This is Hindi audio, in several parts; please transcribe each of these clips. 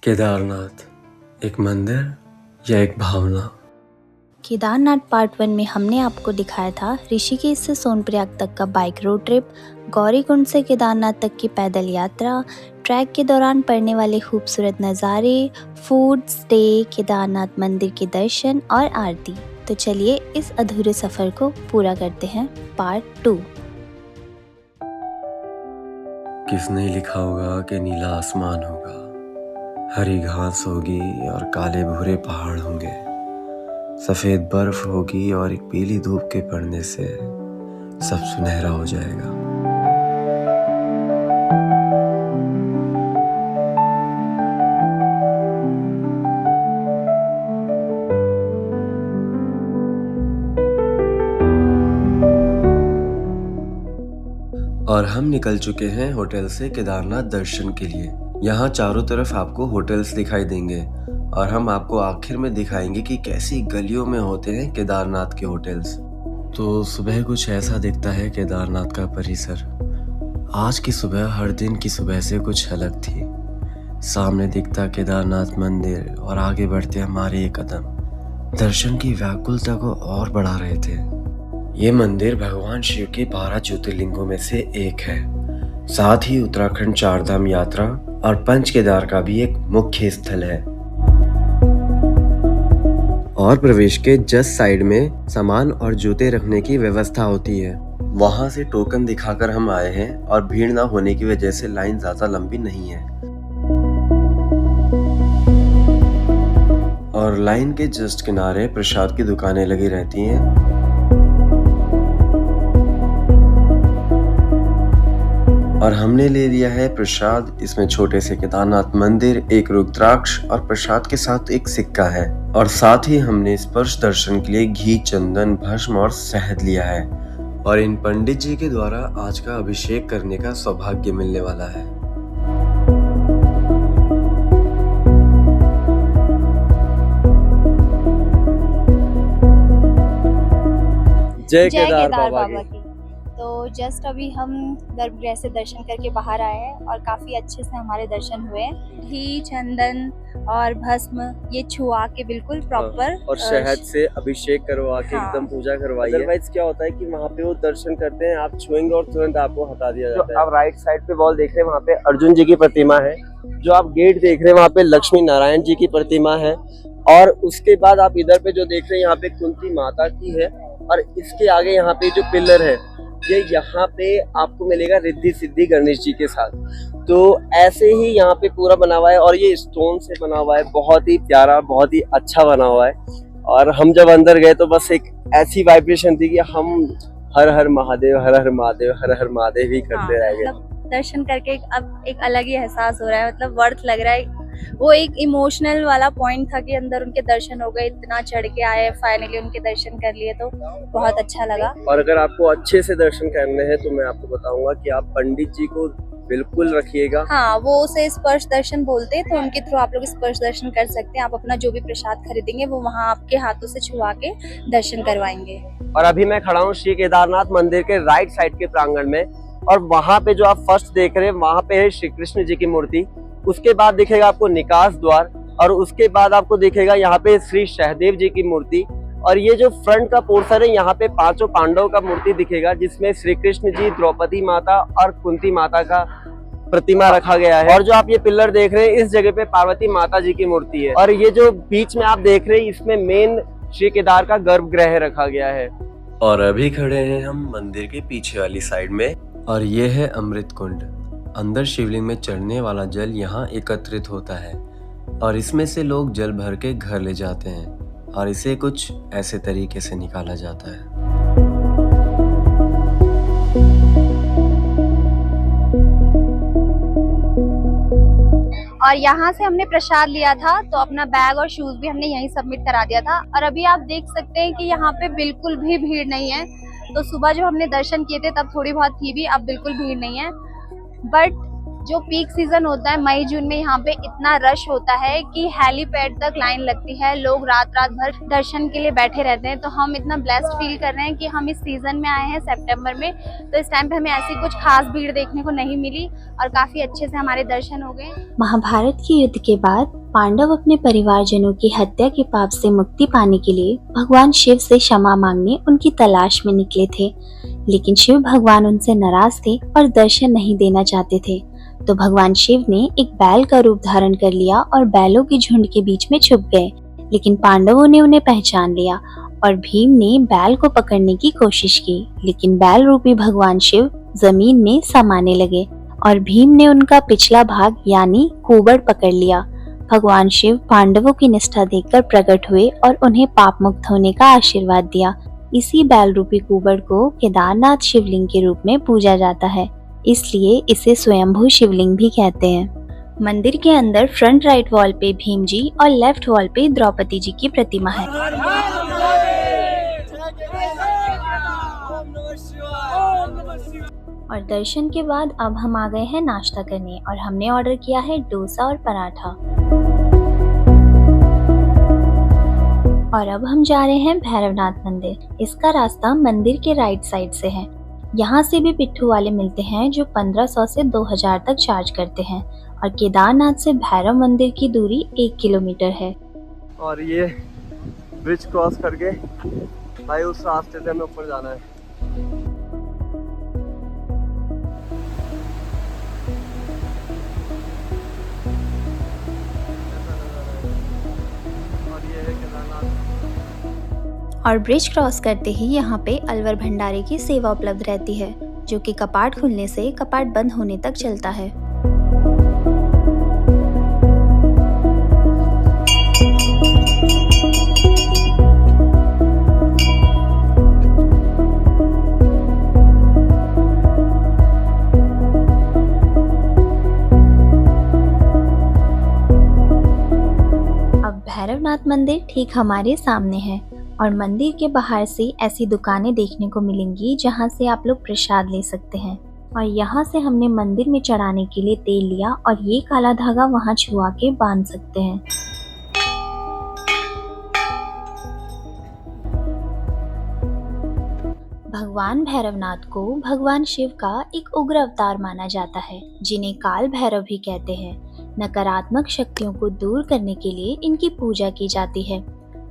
केदारनाथ एक मंदिर या एक भावना। केदारनाथ पार्ट 1 में हमने आपको दिखाया था ऋषिकेश से सोनप्रयाग तक का बाइक रोड ट्रिप, गौरीकुंड से केदारनाथ तक की पैदल यात्रा, ट्रैक के दौरान पड़ने वाले खूबसूरत नज़ारे, फूड, स्टे, केदारनाथ मंदिर के दर्शन और आरती। तो चलिए इस अधूरे सफ़र को पूरा करते हैं पार्ट 2। किसने लिखा होगा कि नीला आसमान होगा, हरी घास होगी और काले भूरे पहाड़ होंगे, सफ़ेद बर्फ होगी और एक पीली धूप के पड़ने से सब सुनहरा हो जाएगा। और हम निकल चुके हैं होटल से केदारनाथ दर्शन के लिए। यहाँ चारों तरफ आपको होटल्स दिखाई देंगे और हम आपको आखिर में दिखाएंगे कि कैसी गलियों में होते हैं केदारनाथ के होटल्स। तो सुबह कुछ ऐसा दिखता है केदारनाथ का परिसर। आज की सुबह हर दिन की सुबह से कुछ अलग थी। सामने दिखता केदारनाथ मंदिर और आगे बढ़ते हमारे एक कदम दर्शन की व्याकुलता को और बढ़ा रहे थे। ये मंदिर भगवान शिव के 12 ज्योतिर्लिंगों में से एक है। साथ ही उत्तराखंड चारधाम यात्रा और पंच केदार का भी एक मुख्य स्थल है। और प्रवेश के जस्ट साइड में सामान और जूते रखने की व्यवस्था होती है। वहां से टोकन दिखाकर हम आए हैं और भीड़ ना होने की वजह से लाइन ज्यादा लंबी नहीं है। और लाइन के जस्ट किनारे प्रसाद की दुकानें लगी रहती हैं। और हमने ले लिया है प्रसाद। इसमें छोटे से केदारनाथ मंदिर, एक रुद्राक्ष और प्रसाद के साथ एक सिक्का है। और साथ ही हमने स्पर्श दर्शन के लिए घी, चंदन, भस्म और शहद लिया है। और इन पंडित जी के द्वारा आज का अभिषेक करने का सौभाग्य मिलने वाला है। जय केदार बाबा की। तो जस्ट अभी हम गर्भगृह से दर्शन करके बाहर आए हैं और काफ़ी अच्छे से हमारे दर्शन हुए। घी, चंदन और भस्म ये छुआ के बिल्कुल प्रॉपर और शहद से अभिषेक करवा के एकदम पूजा करवाइए। अदरवाइज क्या होता है कि वहाँ पे वो दर्शन करते हैं, आप छुएंगे और तुरंत आपको हटा दिया जाता है। आप राइट साइड पे वॉल देख रहे हैं, वहाँ पे अर्जुन जी की प्रतिमा है। जो आप गेट देख रहे हैं वहाँ पे लक्ष्मी नारायण जी की प्रतिमा है। और उसके बाद आप इधर पे जो देख रहे हैं यहाँ पे कुंती माता की है। और इसके आगे यहाँ पे जो पिलर है ये यहाँ पे आपको मिलेगा रिद्धि सिद्धि गणेश जी के साथ। तो ऐसे ही यहाँ पे पूरा बना हुआ है और ये स्टोन से बना हुआ है। बहुत ही प्यारा, बहुत ही अच्छा बना हुआ है। और हम जब अंदर गए तो बस एक ऐसी वाइब्रेशन थी कि हम हर हर महादेव, हर हर महादेव, हर हर महादेव ही करते रह गए। दर्शन करके अब एक अलग ही एहसास हो रहा है, मतलब वर्थ लग रहा है। वो एक इमोशनल वाला पॉइंट था कि अंदर उनके दर्शन हो गए, इतना चढ़ के आए, फाइनली उनके दर्शन कर लिए, तो बहुत अच्छा लगा। और अगर आपको अच्छे से दर्शन करने हैं तो मैं आपको बताऊंगा कि आप पंडित जी को बिल्कुल रखिएगा। हाँ, वो उसे स्पर्श दर्शन बोलते हैं, तो उनके थ्रू आप लोग स्पर्श दर्शन कर सकते हैं। आप अपना जो भी प्रसाद खरीदेंगे वो वहाँ आपके हाथों से छुआ के दर्शन करवाएंगे। और अभी मैं खड़ा हूँ श्री केदारनाथ मंदिर के राइट साइड के प्रांगण में। और वहाँ पे जो आप फर्स्ट देख रहे हैं वहाँ पे है श्री कृष्ण जी की मूर्ति। उसके बाद दिखेगा आपको निकास द्वार और उसके बाद आपको दिखेगा यहाँ पे श्री सहदेव जी की मूर्ति। और ये जो फ्रंट का पोर्शन है यहाँ पे 5 पांडव का मूर्ति दिखेगा, जिसमें श्री कृष्ण जी, द्रौपदी माता और कुंती माता का प्रतिमा रखा गया है। और जो आप ये पिलर देख रहे हैं इस जगह पे पार्वती माता जी की मूर्ति है। और ये जो बीच में आप देख रहे हैं इसमें मेन श्री केदार का गर्भगृह रखा गया है। और अभी खड़े हैं हम मंदिर के पीछे वाली साइड में और ये है अमृत कुंड। अंदर शिवलिंग में चढ़ने वाला जल यहाँ एकत्रित होता है और इसमें से लोग जल भर के घर ले जाते हैं और इसे कुछ ऐसे तरीके से निकाला जाता है। और यहाँ से हमने प्रसाद लिया था तो अपना बैग और शूज भी हमने यहीं सबमिट करा दिया था। और अभी आप देख सकते हैं कि यहाँ पे बिल्कुल भी भीड़ नहीं है। तो सुबह जो हमने दर्शन किए थे तब थोड़ी बहुत थी भी, अब बिल्कुल भीड़ नहीं है। बट जो पीक सीजन होता है मई जून में, यहाँ पे इतना रश होता है कि हेलीपैड तक लाइन लगती है, लोग रात रात भर दर्शन के लिए बैठे रहते हैं। तो हम इतना ब्लेस्ड फील कर रहे हैं कि हम इस सीजन में आए हैं सितंबर में, तो इस टाइम पे हमें ऐसी कुछ खास भीड़ देखने को नहीं मिली और काफी अच्छे से हमारे दर्शन हो गए। महाभारत के युद्ध के बाद पांडव अपने परिवारजनों की हत्या के पाप से मुक्ति पाने के लिए भगवान शिव से क्षमा मांगने उनकी तलाश में निकले थे, लेकिन शिव भगवान उनसे नाराज थे और दर्शन नहीं देना चाहते थे। तो भगवान शिव ने एक बैल का रूप धारण कर लिया और बैलों के झुंड के बीच में छुप गए, लेकिन पांडवों ने उन्हें पहचान लिया और भीम ने बैल को पकड़ने की कोशिश की, लेकिन बैल रूपी भगवान शिव जमीन में समाने लगे और भीम ने उनका पिछला भाग यानी कुबड़ पकड़ लिया। भगवान शिव पांडवों की निष्ठा देखकर प्रकट हुए और उन्हें पाप मुक्त होने का आशीर्वाद दिया। इसी बैल रूपी कुबड़ को केदारनाथ शिवलिंग के रूप में पूजा जाता है, इसलिए इसे स्वयंभू शिवलिंग भी कहते हैं। मंदिर के अंदर फ्रंट राइट वॉल पे भीम जी और लेफ्ट वॉल पे द्रौपदी जी की प्रतिमा है। और दर्शन के बाद अब हम आ गए हैं नाश्ता करने और हमने ऑर्डर किया है डोसा और पराठा। और अब हम जा रहे हैं भैरवनाथ मंदिर। इसका रास्ता मंदिर के राइट साइड से है। यहाँ से भी पिट्ठू वाले मिलते हैं जो 1500 से 2000 तक चार्ज करते हैं और केदारनाथ से भैरव मंदिर की दूरी 1 किलोमीटर है। और ये ब्रिज क्रॉस करके भाई उस रास्ते से हमें ऊपर जाना है। और ब्रिज क्रॉस करते ही यहाँ पे अलवर भंडारे की सेवा उपलब्ध रहती है, जो कि कपाट खुलने से कपाट बंद होने तक चलता है। अब भैरवनाथ मंदिर ठीक हमारे सामने है और मंदिर के बाहर से ऐसी दुकानें देखने को मिलेंगी जहां से आप लोग प्रसाद ले सकते हैं। और यहाँ से हमने मंदिर में चढ़ाने के लिए तेल लिया और ये काला धागा वहां छुआ के बांध सकते हैं। भगवान भैरवनाथ को भगवान शिव का एक उग्र अवतार माना जाता है, जिन्हें काल भैरव भी कहते हैं। नकारात्मक शक्तियों को दूर करने के लिए इनकी पूजा की जाती है।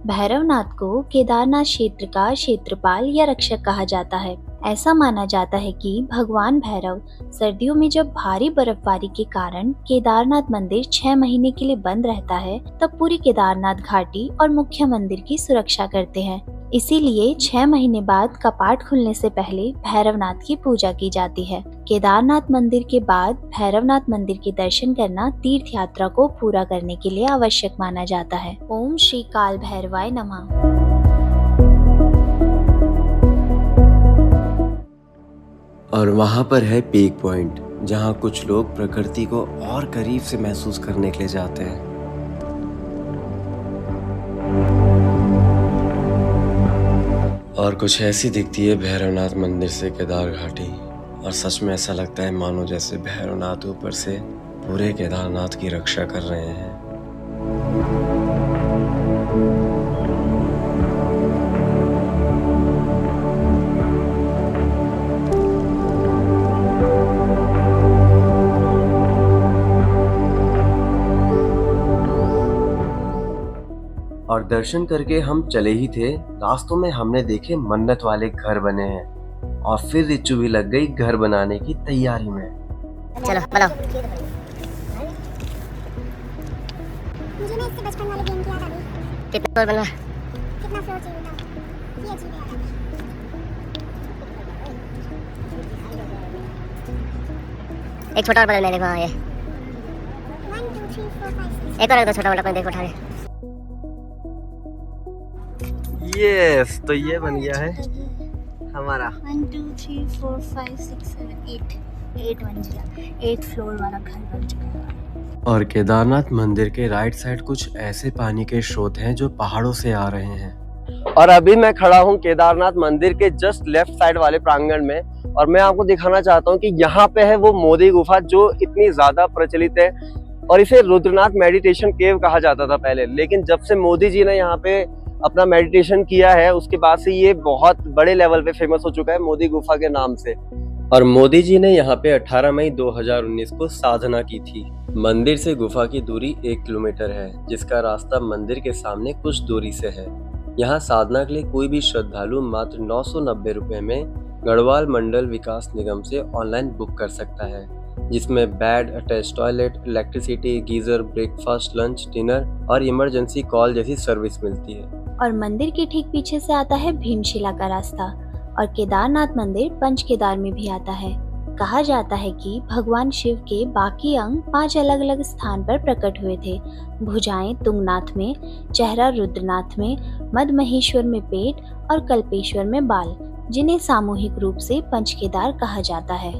भैरवनाथ को केदारनाथ क्षेत्र का क्षेत्रपाल या रक्षक कहा जाता है। ऐसा माना जाता है कि भगवान भैरव सर्दियों में जब भारी बर्फबारी के कारण केदारनाथ मंदिर 6 महीने के लिए बंद रहता है, तब पूरी केदारनाथ घाटी और मुख्य मंदिर की सुरक्षा करते हैं। इसीलिए 6 महीने बाद कपाट खुलने से पहले भैरवनाथ की पूजा की जाती है। केदारनाथ मंदिर के बाद भैरवनाथ मंदिर के दर्शन करना तीर्थ यात्रा को पूरा करने के लिए आवश्यक माना जाता है। ओम श्री काल भैरवाय नमः। और वहाँ पर है पीक पॉइंट, जहाँ कुछ लोग प्रकृति को और करीब से महसूस करने के लिए जाते हैं। और कुछ ऐसी दिखती है भैरवनाथ मंदिर से केदार घाटी, और सच में ऐसा लगता है मानो जैसे भैरवनाथ ऊपर से पूरे केदारनाथ की रक्षा कर रहे हैं। और दर्शन करके हम चले ही थे, रास्तों में हमने देखे मन्नत वाले घर बने हैं और फिर रिच्चू भी लग गई घर बनाने की तैयारी में। चलो बनाओ। मुझे ना इससे बचपन वाले गेम की याद आ गई। कितना फ्लोर बनना? कितना फ्लोर चाहिए था? ये अजीब है यार। एक छोटा और बदल मैंने वहाँ ये 1 2 3 4 5 6 एक और छोटा वाला देखो उठा ले। यस, तो ये बन गया है हमारा 1 2 3 4 5 6 7 8 मंजिला 8 फ्लोर वाला घर बन चुका है। और केदारनाथ मंदिर के राइट साइड कुछ ऐसे पानी के स्रोत हैं जो पहाड़ों से आ रहे हैं और अभी मैं खड़ा हूँ केदारनाथ मंदिर के जस्ट लेफ्ट साइड वाले प्रांगण में, और मैं आपको दिखाना चाहता हूँ कि यहाँ पे है वो मोदी गुफा जो इतनी ज्यादा प्रचलित है, और इसे रुद्रनाथ मेडिटेशन केव कहा जाता था पहले, लेकिन जब से मोदी जी ने यहाँ पे अपना मेडिटेशन किया है उसके बाद से ये बहुत बड़े लेवल पे फेमस हो चुका है मोदी गुफा के नाम से। और मोदी जी ने यहाँ पे 18 मई 2019 को साधना की थी। मंदिर से गुफा की दूरी 1 किलोमीटर है, जिसका रास्ता मंदिर के सामने कुछ दूरी से है। यहाँ साधना के लिए कोई भी श्रद्धालु मात्र 990 रुपए में गढ़वाल मंडल विकास निगम से ऑनलाइन बुक कर सकता है, जिसमें bed, attach toilet, electricity, geyser, breakfast, lunch, dinner और इमरजेंसी कॉल जैसी सर्विस मिलती है। और मंदिर के ठीक पीछे से आता है भीमशिला का रास्ता, और केदारनाथ मंदिर पंच केदार में भी आता है। कहा जाता है कि भगवान शिव के बाकी अंग 5 अलग अलग स्थान पर प्रकट हुए थे। भुजाएं तुंगनाथ में, चेहरा रुद्रनाथ में, मद महेश्वर में पेट और कल्पेश्वर में बाल, जिन्हें सामूहिक रूप से पंच केदार कहा जाता है।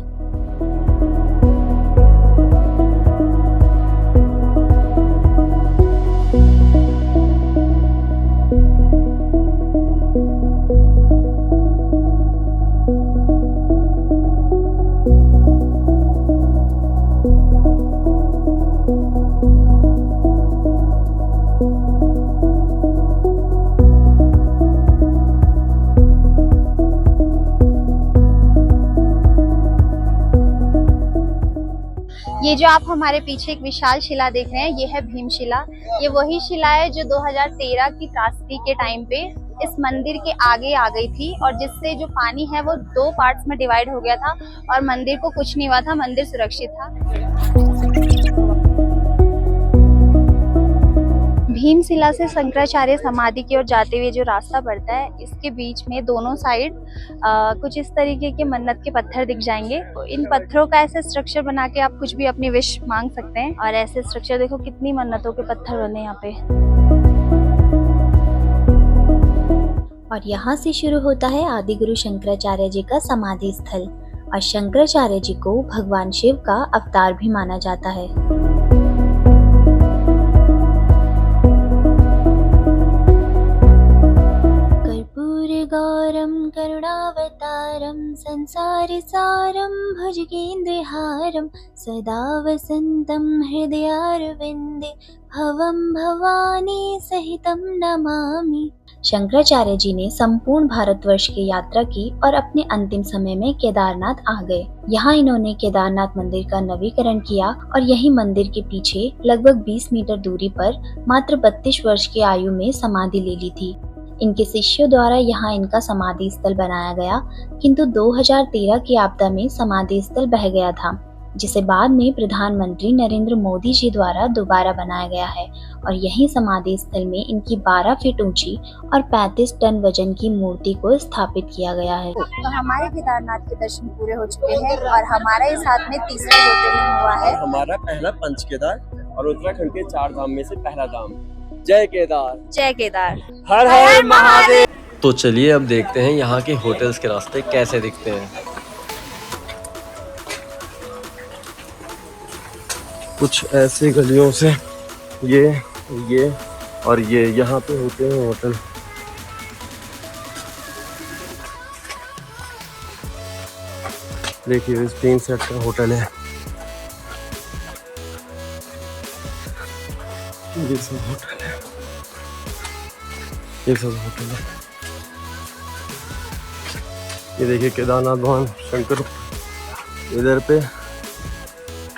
ये जो आप हमारे पीछे एक विशाल शिला देख रहे हैं, ये है भीमशिला। ये वही शिला है जो 2013 की त्रासदी के टाइम पे इस मंदिर के आगे आ गई थी, और जिससे जो पानी है वो 2 पार्ट्स में डिवाइड हो गया था और मंदिर को कुछ नहीं हुआ था, मंदिर सुरक्षित था। भीमशिला से शंकराचार्य समाधि की ओर जाते हुए जो रास्ता पड़ता है, इसके बीच में दोनों साइड कुछ इस तरीके के मन्नत के पत्थर दिख जाएंगे। तो इन पत्थरों का ऐसे स्ट्रक्चर बना के आप कुछ भी अपनी विश मांग सकते हैं, और ऐसे स्ट्रक्चर देखो कितनी मन्नतों के पत्थर बने यहाँ पे। और यहाँ से शुरू होता है आदि गुरु शंकराचार्य जी का समाधि स्थल, और शंकराचार्य जी को भगवान शिव का अवतार भी माना जाता है। गौरम करुणावतारम संसार सारम भुजगेन्द्रहारम सदा वसंतम हृदयारविंदे भवम भवानी सहितम नमामि। शंकराचार्य जी ने संपूर्ण भारतवर्ष की यात्रा की और अपने अंतिम समय में केदारनाथ आ गए। यहाँ इन्होंने केदारनाथ मंदिर का नवीकरण किया, और यही मंदिर के पीछे लगभग 20 मीटर दूरी पर मात्र 32 वर्ष की आयु में समाधि ले ली थी। इनके शिष्यों द्वारा यहाँ इनका समाधि स्थल बनाया गया, किंतु 2013 की आपदा में समाधि स्थल बह गया था, जिसे बाद में प्रधानमंत्री नरेंद्र मोदी जी द्वारा दोबारा बनाया गया है। और यही समाधि स्थल में इनकी 12 फीट ऊंची और 35 टन वजन की मूर्ति को स्थापित किया गया है। तो हमारे केदारनाथ के दर्शन पूरे हो चुके हैं, और हमारा इस साथ में तीसरा ज्योतिर्लिंग हुआ है। हमारा पहला पंच केदार और उत्तराखंड के 4 धाम में से पहला धाम। जय केदार, जय केदार, हर हर महादेव। तो चलिए अब देखते हैं यहाँ के होटल्स के रास्ते कैसे दिखते हैं। कुछ ऐसे गलियों से ये और ये यहाँ पे होते हैं होटल। देखिए इस 3 सेट का होटल है। ये सब होटल है, ये सब होटल है। ये देखिए केदारनाथ भवन शंकर इधर पे,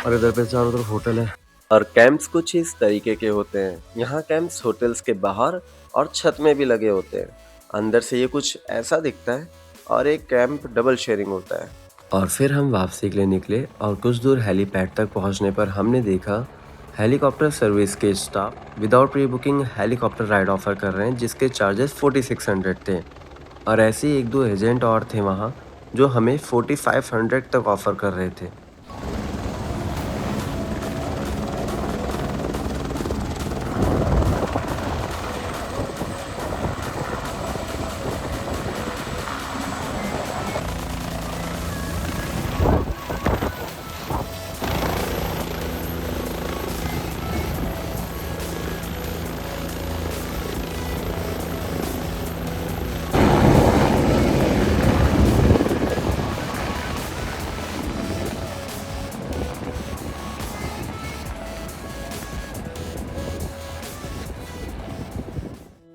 और इधर पे चारों तरफ होटल है। और कैंप्स कुछ इस तरीके के होते हैं। यहाँ कैंप्स होटल्स के बाहर और छत में भी लगे होते हैं। अंदर से ये कुछ ऐसा दिखता है, और एक कैंप डबल शेयरिंग होता है। और फिर हम वापसी के लिए निकले, और कुछ दूर हेलीपैड तक पहुँचने पर हमने देखा हेलीकॉप्टर सर्विस के staff without pre booking helicopter ride offer कर रहे हैं, जिसके चार्जेस 4600 थे। और ऐसे ही 1-2 एजेंट और थे वहाँ जो हमें 4500 तक ऑफर कर रहे थे।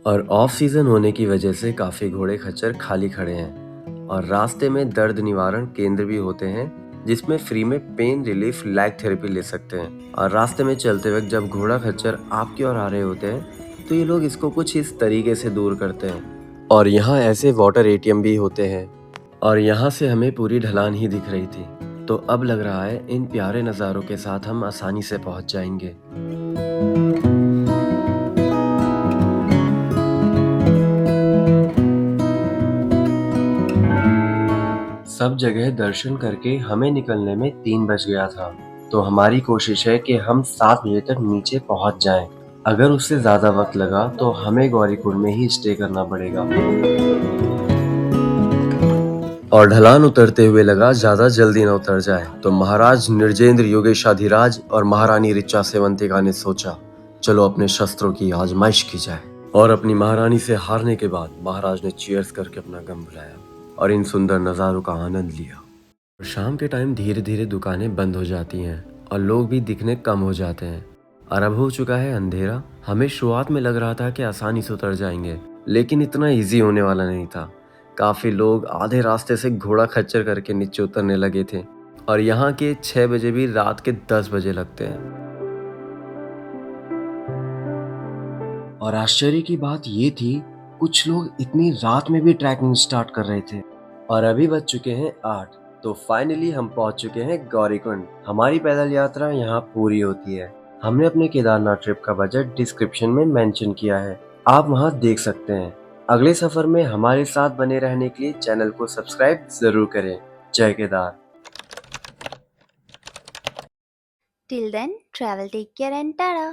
और ऑफ सीजन होने की वजह से काफी घोड़े खच्चर खाली खड़े हैं और रास्ते में दर्द निवारण केंद्र भी होते हैं जिसमें फ्री में पेन रिलीफ लैग थेरेपी ले सकते हैं। और रास्ते में चलते वक्त जब घोड़ा खच्चर आपकी ओर आ रहे होते हैं तो ये लोग इसको कुछ इस तरीके से दूर करते हैं। और यहाँ ऐसे वाटर एटीएम भी होते हैं और यहाँ से हमें पूरी ढलान ही दिख रही थी, तो अब लग रहा है इन प्यारे नज़ारों के साथ हम आसानी से पहुँच जाएंगे। सब जगह दर्शन करके हमें निकलने में 3 बज गया था, तो हमारी कोशिश है कि हम 7 बजे तक नीचे पहुंच जाएं। अगर उससे ज्यादा वक्त लगा तो हमें गौरीकुंड में ही स्टे करना पड़ेगा। और ढलान उतरते हुए लगा ज्यादा जल्दी न उतर जाए, तो महाराज निर्जेंद्र योगेशाधिराज और महारानी ऋचा सेवंतिका ने सोचा चलो अपने शस्त्रों की आजमाइश की जाए। और अपनी महारानी से हारने के बाद महाराज ने चीयर्स करके अपना गम बुलाया और इन सुंदर नज़ारों का आनंद लिया। और शाम के टाइम धीरे धीरे दुकानें बंद हो जाती हैं और लोग भी दिखने कम हो जाते हैं और अब हो चुका है अंधेरा। हमें शुरुआत में लग रहा था कि आसानी से उतर जाएंगे, लेकिन इतना इजी होने वाला नहीं था। काफ़ी लोग आधे रास्ते से घोड़ा खच्चर करके नीचे उतरने लगे थे और यहाँ के 6 बजे भी रात के 10 बजे लगते हैं। और आश्चर्य की बात ये थी कुछ लोग इतनी रात में भी ट्रैकिंग स्टार्ट कर रहे थे। और अभी बज चुके हैं 8, तो फाइनली हम पहुंच चुके हैं गौरीकुंड। हमारी पैदल यात्रा यहाँ पूरी होती है। हमने अपने केदारनाथ ट्रिप का बजट डिस्क्रिप्शन में मेंशन किया है, आप वहां देख सकते हैं। अगले सफर में हमारे साथ बने रहने के लिए चैनल को सब्सक्राइब जरूर करें। जय Kedar. Till then, travel, take care and tada!